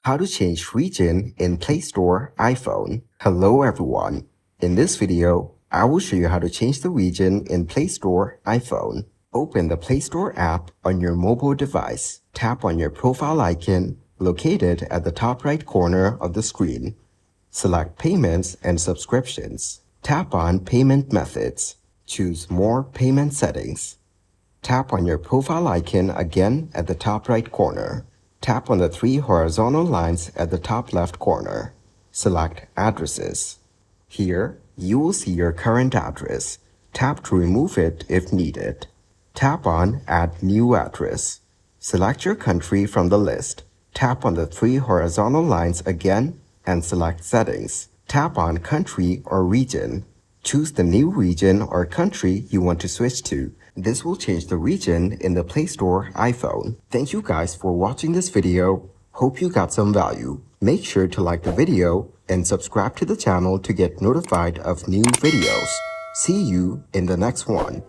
How to change region in Play Store iPhone. Hello everyone. In this video, I will show you how to change the region in Play Store iPhone. Open the Play Store app on your mobile device. Tap on your profile icon located at the top right corner of the screen. Select Payments and Subscriptions. Tap on Payment Methods. Choose More Payment Settings. Tap on your profile icon again at the top right corner. Tap on the three horizontal lines at the top left corner. Select Addresses. Here, you will see your current address. Tap to remove it if needed. Tap on Add New Address. Select your country from the list. Tap on the three horizontal lines again and select Settings. Tap on Country or Region. Choose the new region or country you want to switch to. This will change the region in the Play Store iPhone. Thank you guys for watching this video. Hope you got some value. Make sure to like the video and subscribe to the channel to get notified of new videos. See you in the next one.